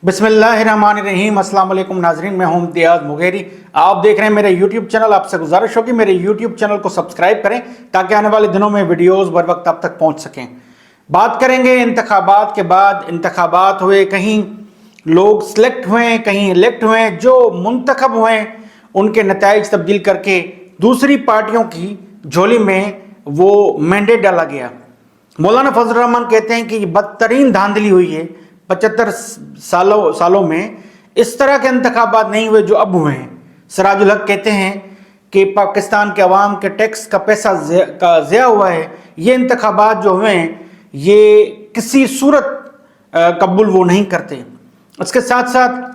बिस्मिल्लाहिर्रहमानिर्रहीम। अस्सलाम वालेकुम नाजरीन, मैं हूं इम्तियाज़ मुगेरी। आप देख रहे हैं मेरे यूट्यूब चैनल। आपसे गुजारिश होगी मेरे यूट्यूब चैनल को सब्सक्राइब करें ताकि आने वाले दिनों में वीडियोस बर वक्त आप तक पहुंच सकें। बात करेंगे इंतखाबात के बाद। इंतखाबात हुए, कहीं लोग सिलेक्ट हुए, कहीं इलेक्ट हुए। जो मुंतखब हुए उनके नताइज तब्दील करके दूसरी पार्टियों की झोली में वो मैंडेट डाला गया। मौलाना फजल रहमान कहते हैं कि ये बदतरीन धांधली हुई है। 75 सालों में इस तरह के इंतखाबात नहीं हुए जो अब हुए हैं। सिराजुल हक कहते हैं कि पाकिस्तान के अवाम के टैक्स का पैसा ज़िया हुआ है। ये इंतखाबात जो हुए हैं ये किसी सूरत कबूल वो नहीं करते। इसके साथ साथ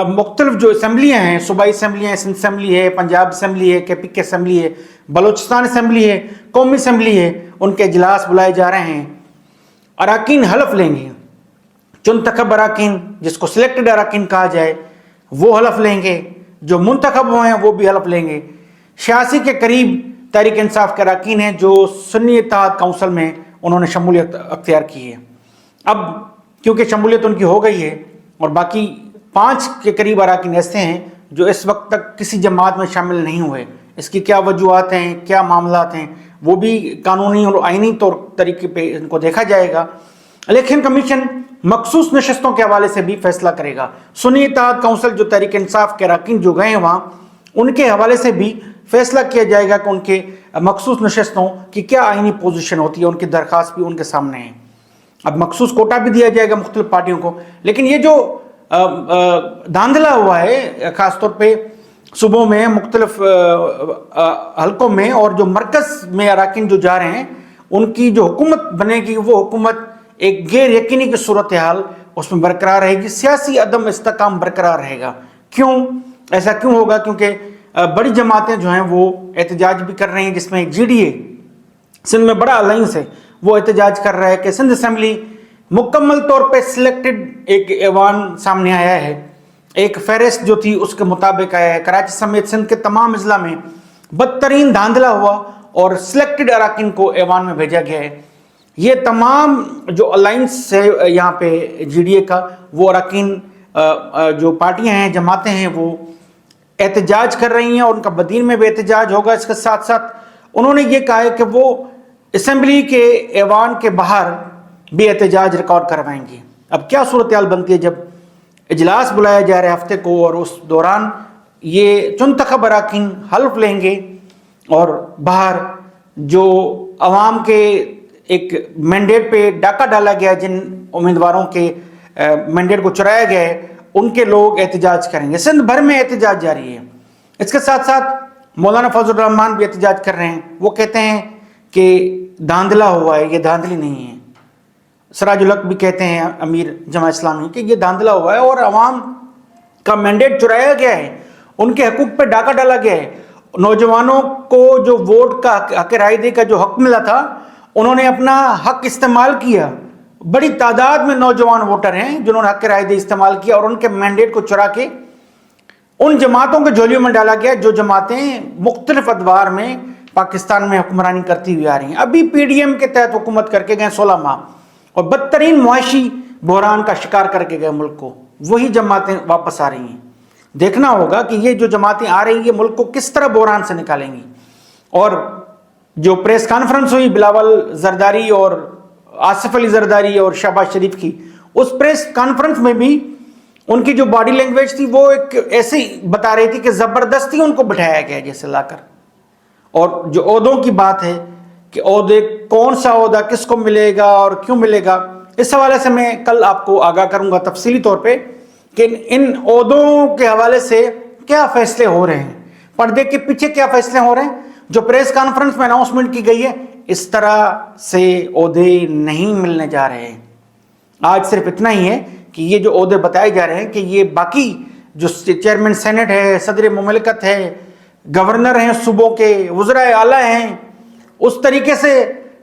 मुख्तलिफ जो असम्बलियाँ हैं, सूबाई असम्बलियाँ हैं, सिंध असम्बली है, पंजाब असम्बली है, KPK असम्बली है, बलोचिस्तान असम्बली है, कौमी असम्बली है, उनके इजलास बुलाए जा रहे हैं। अराकीन हलफ लेंगे। चुनतखब अराकीन, जिसको सिलेक्टेड अराकीन कहा जाए, वो हलफ लेंगे। जो मुंतखब हुए हैं वो भी हलफ लेंगे। 86 के करीब तहरीक इंसाफ के अराकीन हैं जो सुन्नी इत्तेहाद काउंसिल में उन्होंने शमूलियत अख्तियार की है। अब क्योंकि शमूलियत उनकी हो गई है और बाकी 5 के करीब अराकीन ऐसे हैं जो इस वक्त तक किसी जमात में शामिल नहीं हुए। इसकी क्या वजूहात हैं, क्या मामलात हैं, वो भी कानूनी और आइनी तौर तरीके पे इनको देखा जाएगा। इलेक्शन कमीशन मखसूस नशस्तों के हवाले से भी फैसला करेगा। सुन्नी इत्तेहाद काउंसिल जो तहरीक इंसाफ के अराकीन जो गए हैं वहाँ, उनके हवाले से भी फैसला किया जाएगा कि उनके मखसूस नशस्तों की क्या आइनी पोजीशन होती है। उनकी दरख्वास्त भी उनके सामने है। अब मखसूस कोटा भी दिया जाएगा मुख्तलिफ पार्टियों को। लेकिन ये जो धांधला हुआ है ख़ासतौर पर सूबों में, मुख्तलिफ हलकों में, और जो मरकज़ में अराकीन जो जा रहे हैं उनकी जो हुकूमत बनेगी वो हुकूमत एक गैर यकीनी की सूरत हाल उसमें बरकरार रहेगी। सियासी अदम इस्तेकाम बरकरार रहेगा। क्यों ऐसा क्यों होगा? क्योंकि बड़ी जमातें जो हैं वो एहतजाज भी कर रही हैं, जिसमें GDA सिंध में बड़ा अलाइंस है, वो एहतजाज कर रहा है कि सिंध असम्बली मुकम्मल तौर पे सिलेक्टेड एक ऐवान सामने आया है। एक फहरिस्त जो थी उसके मुताबिक आया है। कराची समेत सिंध के तमाम अजला में बदतरीन धांधला हुआ और सिलेक्टेड अराकीन को ऐवान में भेजा गया है। ये तमाम जो अलाइंस है यहाँ पे GDA का, वो अराकीन जो पार्टियां हैं, जमातें हैं, वो एहतजाज कर रही हैं और उनका बदीन में भी एहतजाज होगा। इसके साथ साथ उन्होंने ये कहा है कि वो असम्बली के ऐवान के बाहर भी एहतजाज रिकॉर्ड करवाएंगे। अब क्या सूरत हाल बनती है जब इजलास बुलाया जा रहा है हफ्ते को और उस दौरान ये चुनतखब अराकीन हल्फ लेंगे और बाहर जो अवाम के एक मैंडेट पे डाका डाला गया, जिन उम्मीदवारों के मैंडेट को चुराया गया है, उनके लोग एहतजाज करेंगे। सिंध भर में एहतजाज जारी है। इसके साथ साथ मौलाना फजल रहमान भी एहतजाज कर रहे हैं। वो कहते हैं कि धांधला हुआ है, ये धांधली नहीं है। सिराजुल हक भी कहते हैं, अमीर जमात इस्लामी, कि ये धांधला हुआ है और अवाम का मैंडेट चुराया गया है, उनके हकूक पे डाका डाला गया है। नौजवानों को जो वोट का हक राय दे का जो हक मिला था, उन्होंने अपना हक इस्तेमाल किया। बड़ी तादाद में नौजवान वोटर हैं जिन्होंने हक राय दे इस्तेमाल किया और उनके मैंडेट को चुरा के उन जमातों के झोलियों में डाला गया जो जमातें मुख्तलिफ अदवार में पाकिस्तान में हुक्मरानी करती हुई आ रही हैं। अभी PDM के तहत हुकूमत करके गए 16 माह और बदतरीन मुआशी बहरान का शिकार करके गए मुल्क को। वही जमातें वापस आ रही हैं। देखना होगा कि ये जो जमातें आ रही हैं मुल्क को किस तरह बहरान से निकालेंगी। और जो प्रेस कॉन्फ्रेंस हुई बिलावल जरदारी और आसिफ अली जरदारी और शहबाज शरीफ की, उस प्रेस कॉन्फ्रेंस में भी उनकी जो बॉडी लैंग्वेज थी वो एक ऐसी बता रही थी कि ज़बरदस्ती उनको बिठाया गया जैसे लाकर। और जो ओहदों की बात है कि ओहदे, कौन सा ओहदा किसको मिलेगा और क्यों मिलेगा, इस हवाले से मैं कल आपको आगाह करूंगा तफसीली तौर पे कि इन ओहदों के हवाले से क्या फैसले हो रहे हैं, पर्दे के पीछे क्या फैसले हो रहे हैं। जो प्रेस कॉन्फ्रेंस में अनाउंसमेंट की गई है, इस तरह से ओहदे नहीं मिलने जा रहे हैं। आज सिर्फ इतना ही है कि ये जो ओहदे बताए जा रहे हैं कि ये बाकी जो चेयरमैन सेनेट है, सदर मुमलिकत है, गवर्नर हैं सूबों के, वज़राए आला हैं, उस तरीके से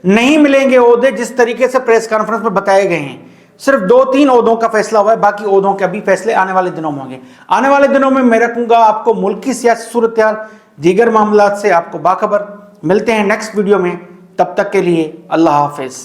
नहीं मिलेंगे ओहदे जिस तरीके से प्रेस कॉन्फ्रेंस में बताए गए हैं। सिर्फ 2-3 ओहदों का फैसला हुआ है, बाकी ओहदों के अभी फैसले आने वाले दिनों में होंगे। आने वाले दिनों में मैं रखूंगा आपको मुल्क की सियासी सूरत हाल, दीगर मामलात से आपको बाखबर। मिलते हैं नेक्स्ट वीडियो में, तब तक के लिए अल्लाह हाफिज़।